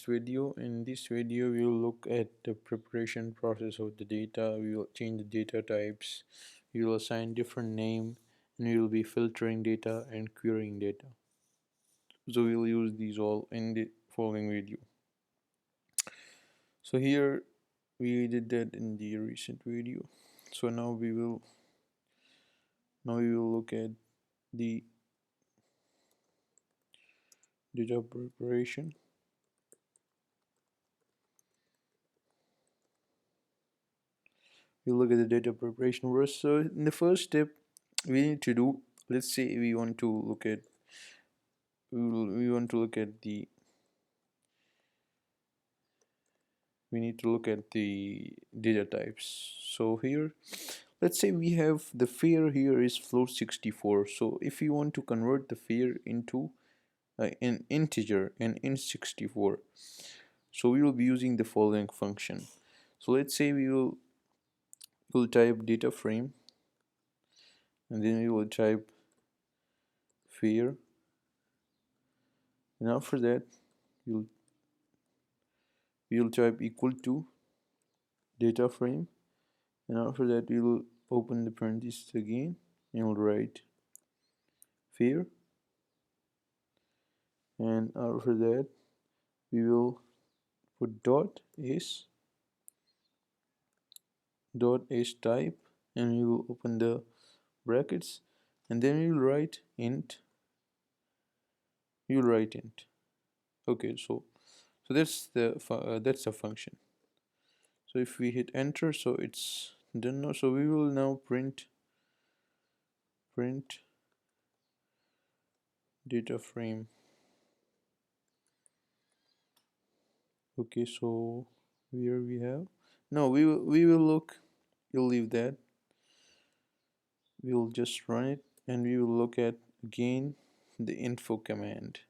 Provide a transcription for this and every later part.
next video. In this video, we will look at the preparation process of the data. We will change the data types. We will assign different name, and we will be filtering data and querying data. So we will use these all in the following video. So here we did that in the recent video. So now we will look at the data preparation. We'll look at the data preparation first. So in the first step, we need to do, let's say we want to look at the we need to look at the data types. So here, let's say we have the fare here is float 64. So if we want to convert the fare into an integer and int64, so we will be using the following function. So let's say we'll type data frame, and then we will type fare, and after that we will type equal to data frame, and after that we will open the parentheses again and we'll write fare, and after that we will put dot is type, and we will open the brackets, and then we will write int. Okay, so that's the function. So if we hit enter, so it's done now. So we will now print data frame. Okay, so here we have, no, we will look, we'll leave that, we'll just run it, and we will look at again the info command.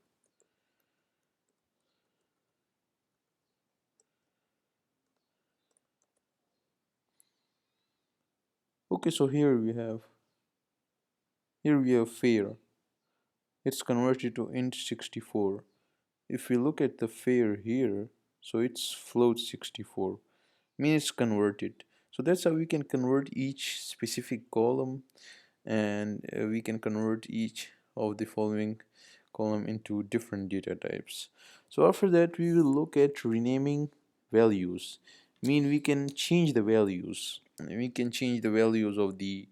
Okay, so here we have fare. It's converted to int64. If we look at the fare here, so it's float 64, means it's converted. So that's how we can convert each specific column, and we can convert each of the following column into different data types. So after that we will look at renaming values. We can change the values. We can change the values of the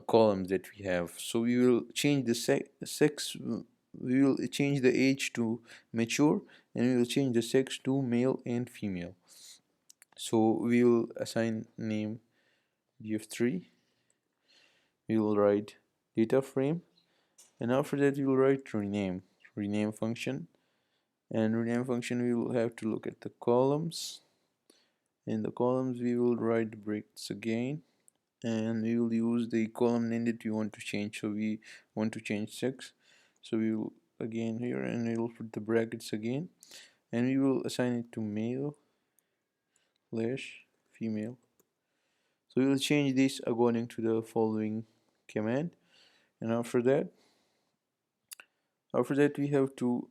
columns that we have. So we will change the sex, we will change the age to mature, and we will change the sex to male and female. So we will assign name df3, we will write data frame, and after that we will write rename function, and rename function we will have to look at the columns. In the columns we will write the brackets again, and we will use the column name that we want to change. So we want to change sex, so we will again here, and we will put the brackets again, and we will assign it to male / female. So we will change this according to the following command, and after that we have to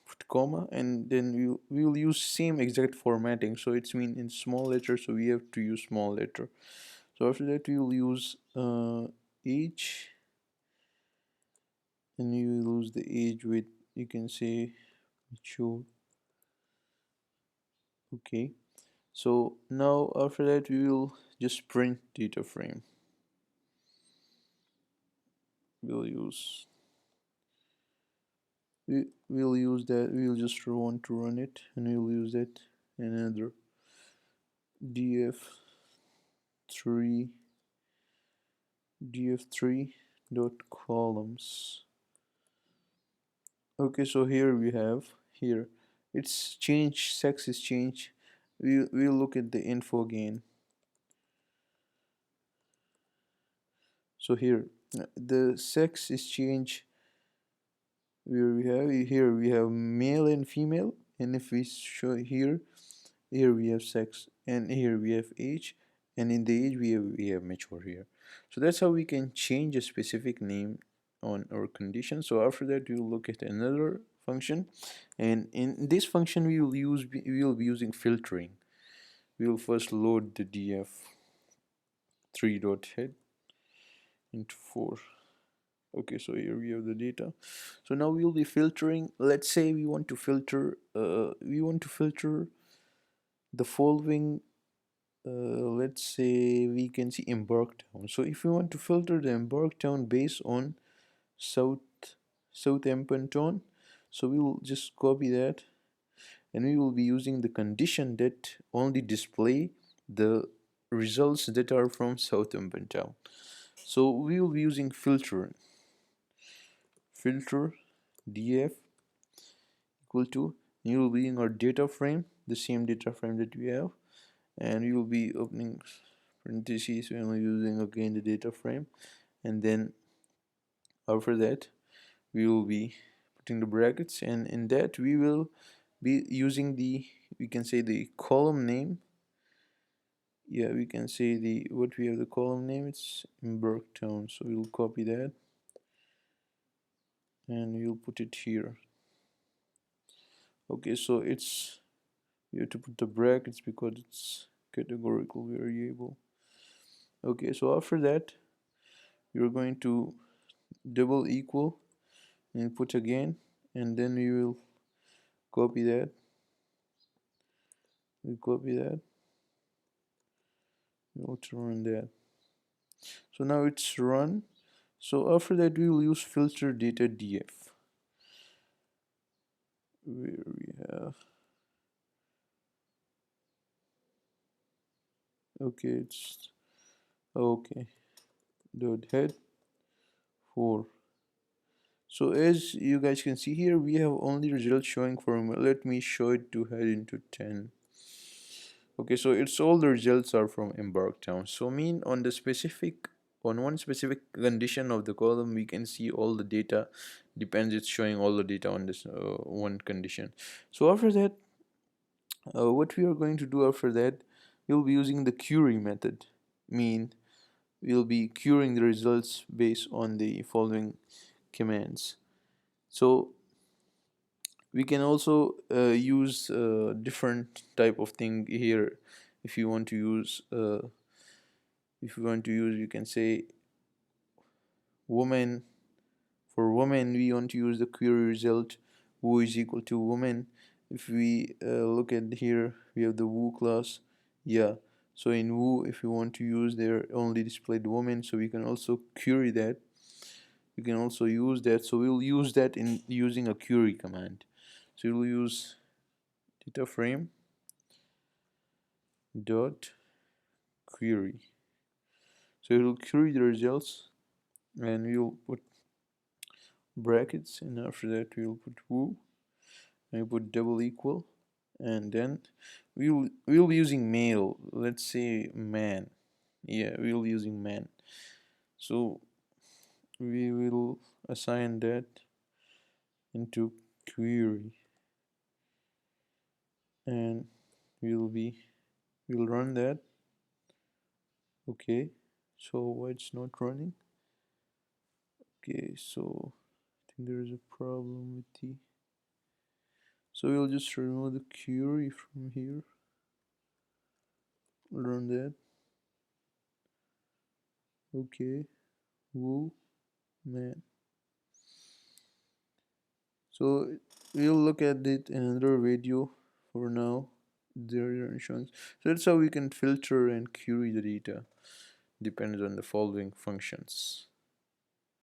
put comma, and then we will use same exact formatting. So it's mean in small letter, so we have to use small letter. So after that we will use age, and you will use the age with, you can say, mature. Okay, so now after that we will just print data frame. We'll use that, we'll just want to run it, and we'll use that another df3 dot columns. Okay, so here we have, here it's changed, sex is changed. We'll look at the info again. So here the sex is changed. Where we have male and female, and if we show here we have sex, and here we have age, and in the age we have mature here. So that's how we can change a specific name on our condition. So after that we'll look at another function, and in this function we will be using filtering. We will first load the df 3 dot head into 4. Okay, so here we have the data. So now we will be filtering. Let's say we want to filter the following. Let's say we can see Embark Town. So if we want to filter the Embark Town based on South Southampton, so we will just copy that, and we will be using the condition that only display the results that are from Southampton. So we will be using filter df equal to, you will be in our data frame, the same data frame that we have, and we will be opening parentheses when we're using again the data frame, and then after that we will be putting the brackets, and in that we will be using the, we can say the column name. Yeah, we can say the, what we have the column name, it's Embark Town, so we'll copy that and we'll put it here. Okay, so it's, you have to put the brackets because it's categorical variable. Okay, so after that you're going to double equal and put again, and then we will copy that, we'll run that. So now it's run. So after that we will use filter data df, where we have, okay, it's okay, dot head 4. So as you guys can see here, we have only results showing from, let me show it to head into 10. Okay, so it's all the results are from Embark Town. So mean on the specific, on one specific condition of the column, we can see all the data depends, it's showing all the data on this one condition. So after that, what we are going to do after that, we'll be using the query method. Mean we'll be querying the results based on the following commands. So we can also use different type of thing here. If you want to use you can say woman. For woman we want to use the query result who is equal to woman. If we look at here, we have the who class. Yeah, so in who, if you want to use there only displayed woman, so we can also query that, we can also use that. So we'll use that in using a query command. So we'll use data frame dot query. So it will query the results, and we'll put brackets, and after that we'll put who, and we'll put double equal, and then we'll be using male. Let's say man. Yeah, we'll be using man. So we will assign that into query, and we'll run that. Okay, so why it's not running? Okay, so I think there is a problem with the, so we'll just remove the query from here, run that. Okay, woo man. So we'll look at it in another video. For now there are insurance. So that's how we can filter and query the data, depends on the following functions.